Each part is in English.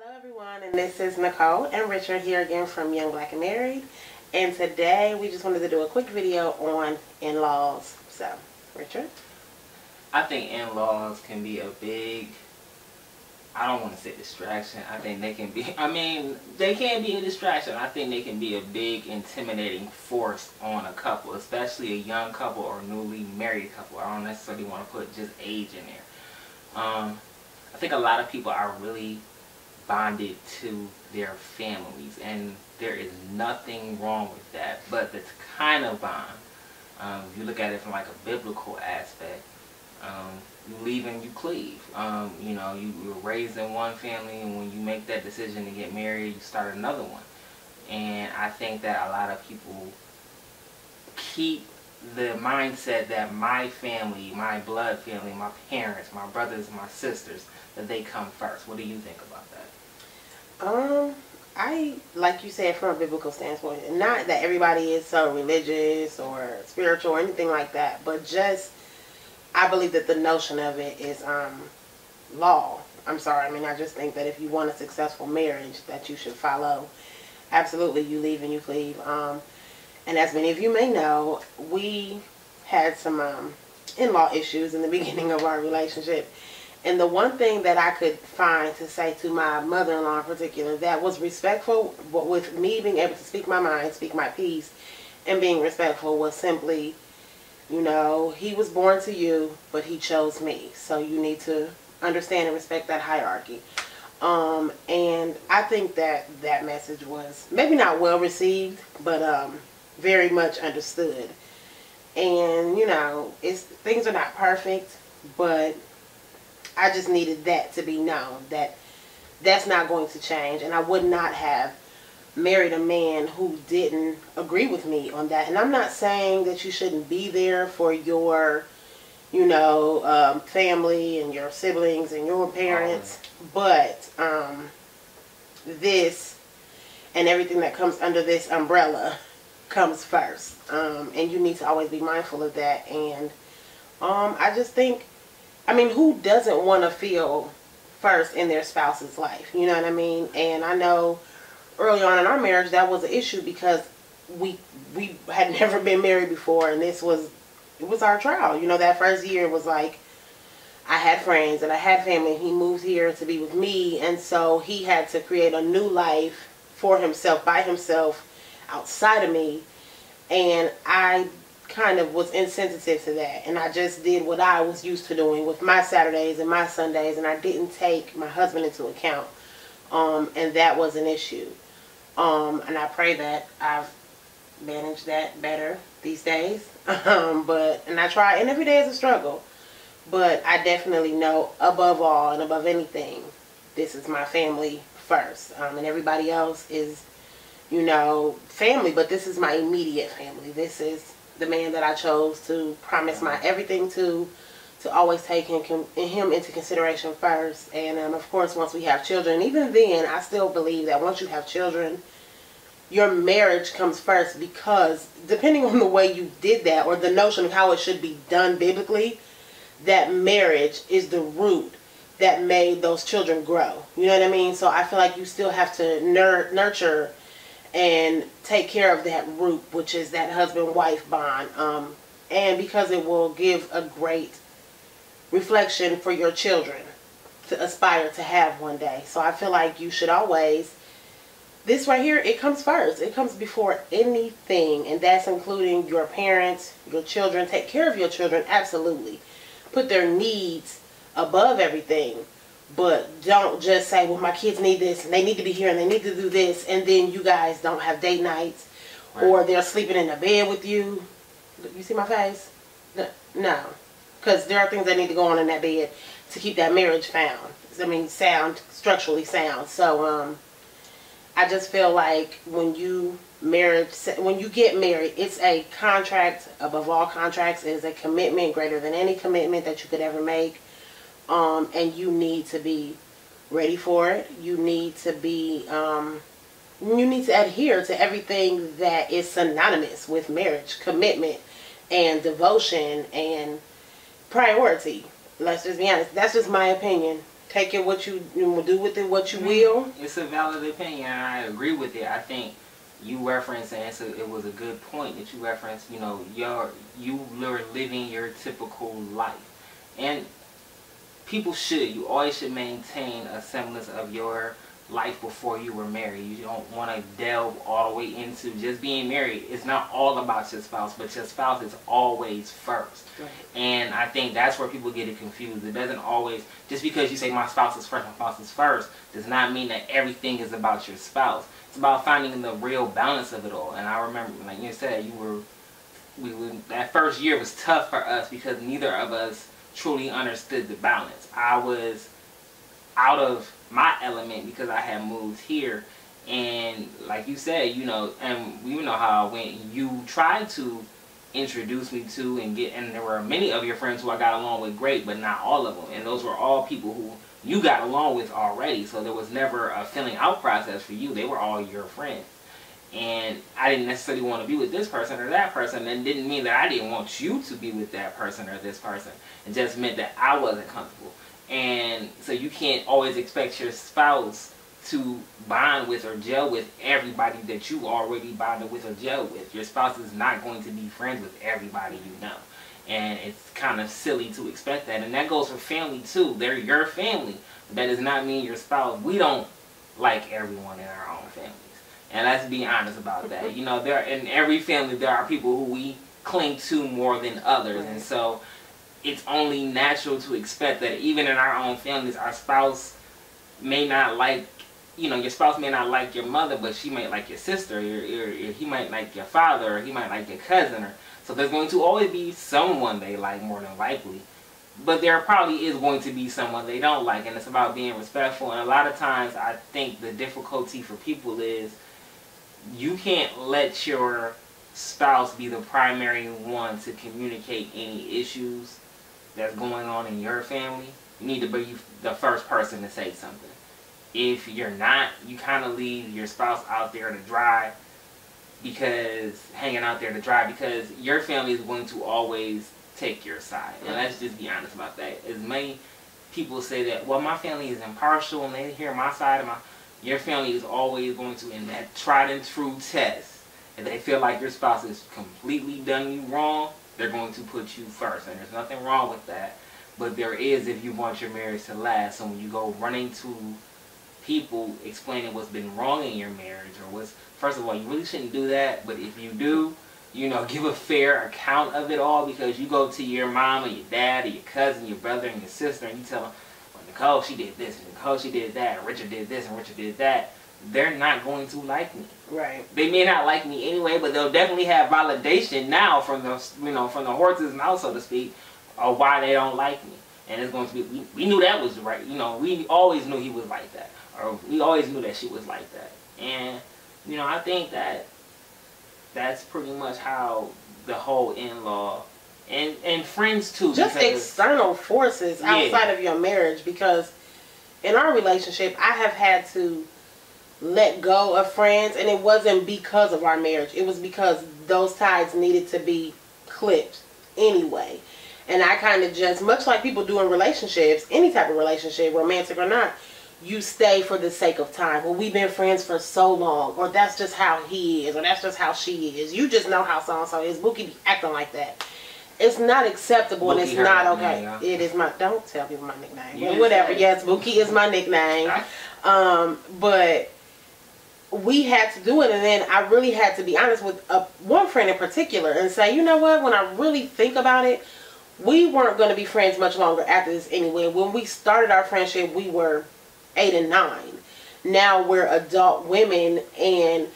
Hello everyone, and this is Nicole and Richard here again from Young Black and Married, and today we just wanted to do a quick video on in-laws. So, Richard? I think in-laws can be a big, I don't want to say distraction. I think they can be, they can be a distraction. I think they can be a big intimidating force on a couple, especially a young couple or newly married couple. I don't necessarily want to put just age in there. I think a lot of people are really bonded to their families, and there is nothing wrong with that, but the kind of bond, if you look at it from like a biblical aspect, you leave and you cleave. You know, you were raised in one family, and when you make that decision to get married, you start another one. And I think that a lot of people keep the mindset that my family, my blood family, my parents, my brothers, my sisters, that they come first. What do you think about that? I, like you said, from a biblical standpoint, not that everybody is so religious or spiritual or anything like that, but just, I believe that the notion of it is, law. I'm sorry, I just think that if you want a successful marriage, that you should follow. Absolutely, you leave and you cleave. And as many of you may know, we had some, in-law issues in the beginning of our relationship. And the one thing that I could find to say to my mother-in-law in particular that was respectful, but with me being able to speak my mind, speak my piece, and being respectful, was simply, you know, he was born to you, but he chose me. So you need to understand and respect that hierarchy. And I think that that message was maybe not well received, but very much understood. And, you know, things are not perfect, but I just needed that to be known, that that's not going to change. And I would not have married a man who didn't agree with me on that. And I'm not saying that you shouldn't be there for your, you know, family and your siblings and your parents. But this and everything that comes under this umbrella comes first. And you need to always be mindful of that. And I just think, who doesn't want to feel first in their spouse's life? You know what I mean? And I know early on in our marriage that was an issue because we had never been married before, and it was our trial. You know, that first year was like, I had friends and I had family. He moved here to be with me, and so he had to create a new life for himself, by himself, outside of me. And I kind of was insensitive to that, and I just did what I was used to doing with my Saturdays and my Sundays, and I didn't take my husband into account, and that was an issue. And I pray that I've managed that better these days. And I try, and every day is a struggle, but I definitely know, above all and above anything, this is my family first, and everybody else is, you know, family, but this is my immediate family. This is the man that I chose to promise my everything to always take him into consideration first. And of course, once we have children, even then, I still believe that once you have children, your marriage comes first, because depending on the way you did that, or the notion of how it should be done biblically, that marriage is the root that made those children grow. You know what I mean? So I feel like you still have to nurture and take care of that root, which is that husband-wife bond. And because it will give a great reflection for your children to aspire to have one day. So I feel like you should always, this right here, it comes first. It comes before anything, and that's including your parents, your children. Take care of your children, absolutely. Put their needs above everything. But don't just say, well, my kids need this, and they need to be here, and they need to do this, and then you guys don't have date nights, right, or they're sleeping in the bed with you. You see my face? No. Because there are things that need to go on in that bed to keep that marriage sound, structurally sound. So, I just feel like when you get married, it's a contract. Above all contracts, it is a commitment greater than any commitment that you could ever make. And you need to be ready for it. You need to be, you need to adhere to everything that is synonymous with marriage, commitment, and devotion, and priority. Let's just be honest. That's just my opinion. take it what you do with it what you will. It's a valid opinion, and I agree with it. I think you referenced, and it was a good point that you referenced. You know, you were living your typical life, and you always should maintain a semblance of your life before you were married. You don't want to delve all the way into just being married. It's not all about your spouse, but your spouse is always first. Right. And I think that's where people get it confused. It doesn't always, just because you say my spouse is first, does not mean that everything is about your spouse. It's about finding the real balance of it all. And I remember, like you said, that first year was tough for us because neither of us truly understood the balance. I was out of my element because I had moved here, and like you said, you know, and we know how I went. You tried to introduce me to and there were many of your friends who I got along with great, but not all of them, and those were all people who you got along with already, so there was never a filling out process for you. They were all your friends, and I didn't necessarily want to be with this person or that person, and didn't mean that I didn't want you to be with that person or this person. It just meant that I wasn't comfortable. And so you can't always expect your spouse to bond with or gel with everybody that you already bonded with or gel with. Your spouse is not going to be friends with everybody you know. And it's kind of silly to expect that. And that goes for family too. They're your family. But that does not mean your spouse. We don't like everyone in our own families. And let's be honest about that. You know, in every family there are people who we cling to more than others. And so it's only natural to expect that even in our own families, our spouse may not like, you know, your spouse may not like your mother, but she might like your sister, or he might like your father, or he might like your cousin. So there's going to always be someone they like more than likely. But there probably is going to be someone they don't like, and it's about being respectful. And a lot of times I think the difficulty for people is you can't let your spouse be the primary one to communicate any issues that's going on in your family. You need to be the first person to say something. If you're not, you kind of leave your spouse out there to dry, because your family is going to always take your side. And let's just be honest about that. As many people say that, well, my family is impartial and they hear my side of your family is always going to, in that tried and true test, if they feel like your spouse has completely done you wrong, they're going to put you first, and there's nothing wrong with that. But there is if you want your marriage to last. So when you go running to people explaining what's been wrong in your marriage, or first of all, you really shouldn't do that. But if you do, you know, give a fair account of it all, because you go to your mom or your dad or your cousin, your brother and your sister, and you tell them, well, Nicole, she did this, and Nicole, she did that, and Richard did this, and Richard did that. They're not going to like me. Right. They may not like me anyway, but they'll definitely have validation now from the, you know, from the horse's mouth, so to speak, of why they don't like me. And it's going to be, we knew that was right. You know, we always knew he was like that, or we always knew that she was like that. And you know, I think that that's pretty much how the whole in-law and friends too. Just external forces outside of your marriage, because in our relationship, I have had to let go of friends, and it wasn't because of our marriage. It was because those ties needed to be clipped anyway. And I kind of just, much like people do in relationships, any type of relationship, romantic or not, you stay for the sake of time. Well, we've been friends for so long, or that's just how he is, or that's just how she is. You just know how so-and-so is. Bookie be acting like that. It's not acceptable, and it's not okay. Yeah. It is my, don't tell people my nickname. But whatever, yes, Bookie is my nickname. But we had to do it, and then I really had to be honest with one friend in particular and say, you know what, when I really think about it, we weren't going to be friends much longer after this anyway. When we started our friendship, we were 8 and 9. Now we're adult women, and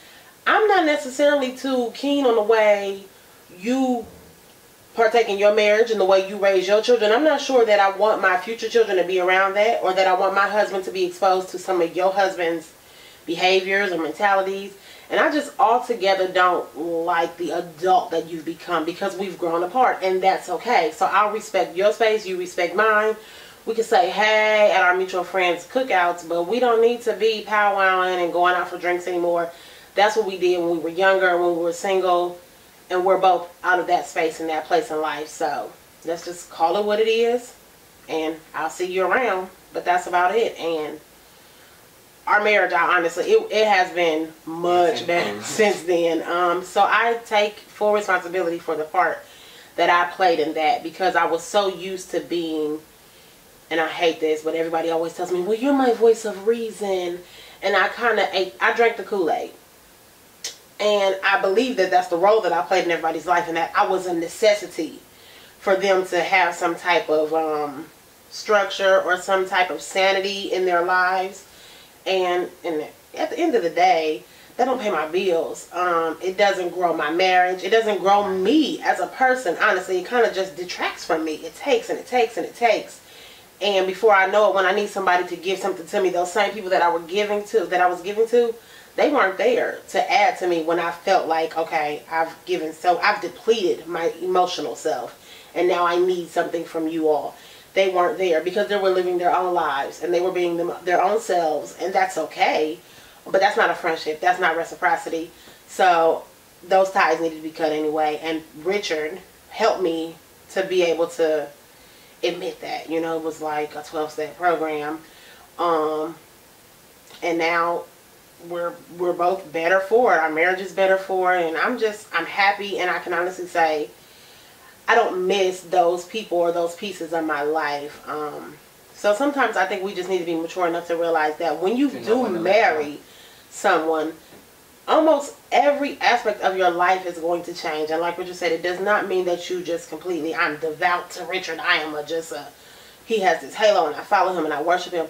I'm not necessarily too keen on the way you partake in your marriage and the way you raise your children. I'm not sure that I want my future children to be around that, or that I want my husband to be exposed to some of your husband's behaviors or mentalities. And I just altogether don't like the adult that you've become, because we've grown apart, and that's okay. So I'll respect your space, you respect mine. We can say hey at our mutual friends cookouts, but we don't need to be powwowing and going out for drinks anymore. That's what we did when we were younger, when we were single, and we're both out of that space and that place in life. So let's just call it what it is, and I'll see you around. But that's about it. And our marriage, I honestly, it has been much better since then. So I take full responsibility for the part that I played in that, because I was so used to being, and I hate this, but everybody always tells me, well, you're my voice of reason. And I drank the Kool-Aid. And I believe that that's the role that I played in everybody's life, and that I was a necessity for them to have some type of structure or some type of sanity in their lives. And at the end of the day, that don't pay my bills. It doesn't grow my marriage. It doesn't grow me as a person. Honestly, it kind of just detracts from me. It takes and it takes and it takes. And before I know it, when I need somebody to give something to me, those same people that I was giving to, they weren't there to add to me when I felt like, okay, I've depleted my emotional self, and now I need something from you all. They weren't there because they were living their own lives and they were being their own selves, and that's okay. But that's not a friendship. That's not reciprocity. So those ties needed to be cut anyway. And Richard helped me to be able to admit that. You know, it was like a 12-step program. And now we're both better for it. Our marriage is better for it. And I'm happy, and I can honestly say I don't miss those people or those pieces of my life. So sometimes I think we just need to be mature enough to realize that when you do marry someone, almost every aspect of your life is going to change. And like Richard said, it does not mean that you just completely, I'm devout to Richard. I am he has this halo and I follow him and I worship him.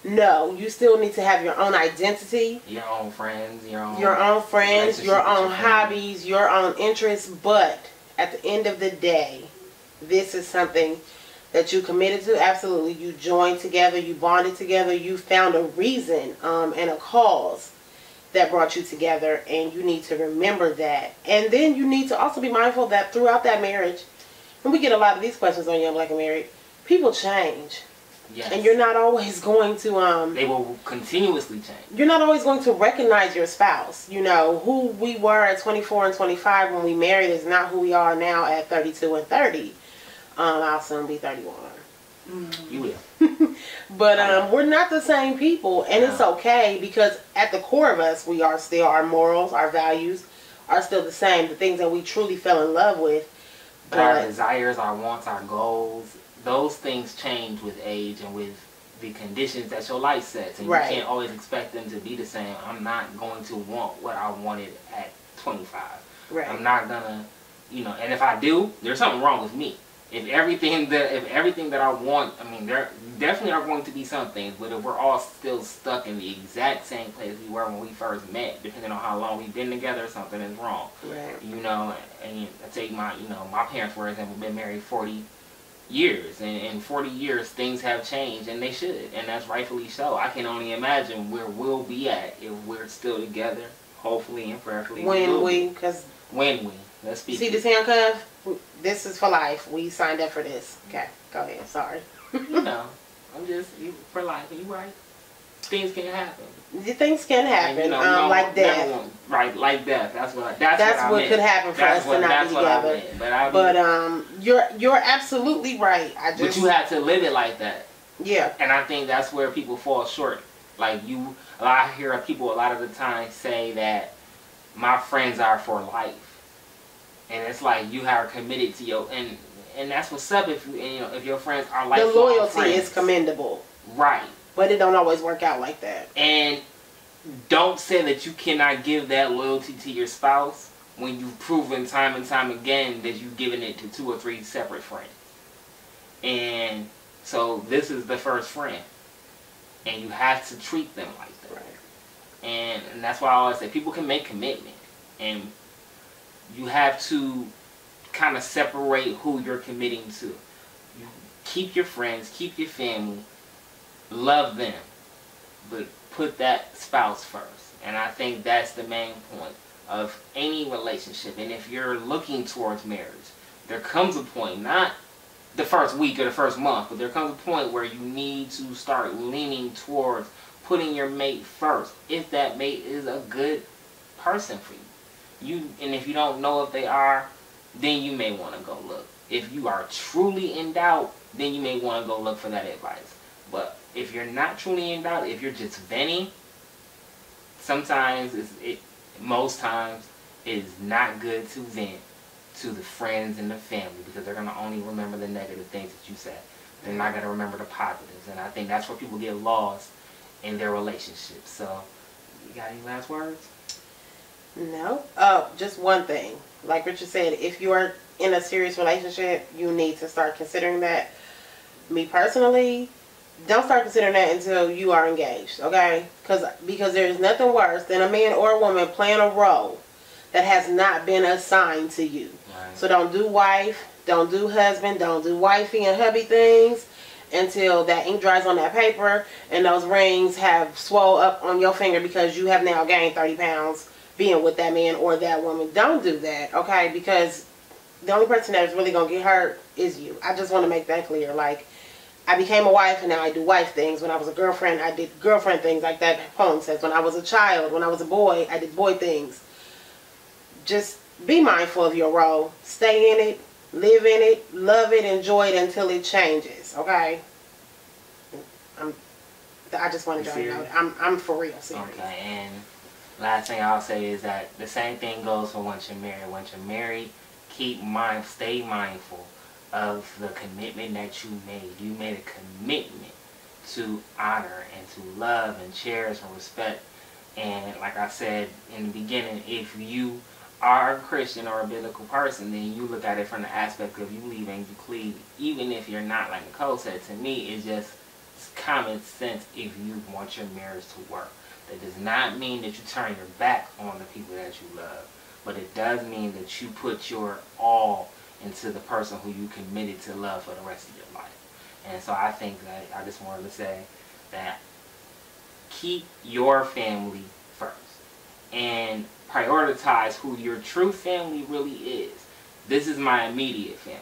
No, you still need to have your own identity. Your own friends, your own hobbies, your own interests. But at the end of the day, this is something that you committed to. Absolutely. You joined together. You bonded together. You found a reason and a cause that brought you together. And you need to remember that. And then you need to also be mindful that throughout that marriage, and we get a lot of these questions on Young Black and Married, people change. Yes. And you're not always going to they will continuously change. You're not always going to recognize your spouse. You know, who we were at 24 and 25 when we married is not who we are now at 32 and 30. I'll soon be 31. You will. But we're not the same people, and it's okay, because at the core of us, we are still, our morals, our values are still the same. The things that we truly fell in love with. But our desires, our wants, our goals, those things change with age and with the conditions that your life sets. And you can't always expect them to be the same. I'm not going to want what I wanted at 25. Right. I'm not going to, and if I do, there's something wrong with me. If everything that I want, I mean, there definitely are going to be some things, but if we're all still stuck in the exact same place we were when we first met, depending on how long we've been together, something is wrong. Right. And I take my parents, for example, been married 40 years, and in 40 years things have changed, and they should, and that's rightfully so. I can only imagine where we'll be at if we're still together, hopefully and prayerfully. When we, let's speak. See this handcuff? This is for life. We signed up for this. Okay, go ahead. Sorry. I'm just for life. You right? Things can happen. Things can happen, like death. Right, like death. That's what could happen for us to not be together. But you're absolutely right. But you have to live it like that. Yeah. And I think that's where people fall short. Like I hear people a lot of the time say that my friends are for life, and it's like you are committed to and that's what's up. If your friends are like, the loyalty is commendable. Right. But it don't always work out like that. And don't say that you cannot give that loyalty to your spouse when you've proven time and time again that you've given it to 2 or 3 separate friends. And so this is the first friend. And you have to treat them like that. Right. And that's why I always say people can make commitment. And you have to kind of separate who you're committing to. You keep your friends, keep your family, love them, but put that spouse first. And I think that's the main point of any relationship. And if you're looking towards marriage, there comes a point, not the first week or the first month, but there comes a point where you need to start leaning towards putting your mate first, if that mate is a good person for you. And if you don't know if they are, then you may want to go look. If you are truly in doubt, then you may want to go look for that advice. But If you're not truly invalid, if you're just venting, sometimes most times it is not good to vent to the friends and the family, because they're going to only remember the negative things that you said. They're not going to remember the positives, and I think that's where people get lost in their relationships. So, you got any last words? No. Just one thing. Like Richard said, if you are in a serious relationship, you need to start considering that. Me personally, don't start considering that until you are engaged, okay? Because there's nothing worse than a man or a woman playing a role that has not been assigned to you. Right. So don't do wife, don't do husband, don't do wifey and hubby things until that ink dries on that paper and those rings have swole up on your finger because you have now gained 30 pounds being with that man or that woman. Don't do that, okay? Because the only person that is really going to get hurt is you. I just want to make that clear. Like, I became a wife and now I do wife things. When I was a girlfriend, I did girlfriend things, like that poem says. When I was a child, when I was a boy, I did boy things. Just be mindful of your role. Stay in it, live in it, love it, enjoy it until it changes, okay? I just want to know. I'm for real serious. Okay, and last thing I'll say is that the same thing goes for once you're married. Once you're married, stay mindful of the commitment that you made. You made a commitment to honor and to love and cherish and respect. And like I said in the beginning, if you are a Christian or a biblical person, then you look at it from the aspect of you leave and you cleave. Even if you're not, like Nicole said, to me, it's just common sense if you want your marriage to work. That does not mean that you turn your back on the people that you love, but it does mean that you put your all into the person who you committed to love for the rest of your life. And so I think that I just wanted to say that keep your family first and prioritize who your true family really is. This is my immediate family.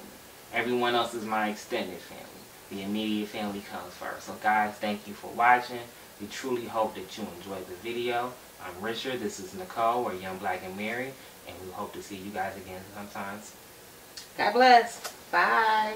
Everyone else is my extended family. The immediate family comes first. So guys, thank you for watching. We truly hope that you enjoyed the video. I'm Richard, this is Nicole, we're Young Black and Married, and we hope to see you guys again sometimes. God bless. Bye.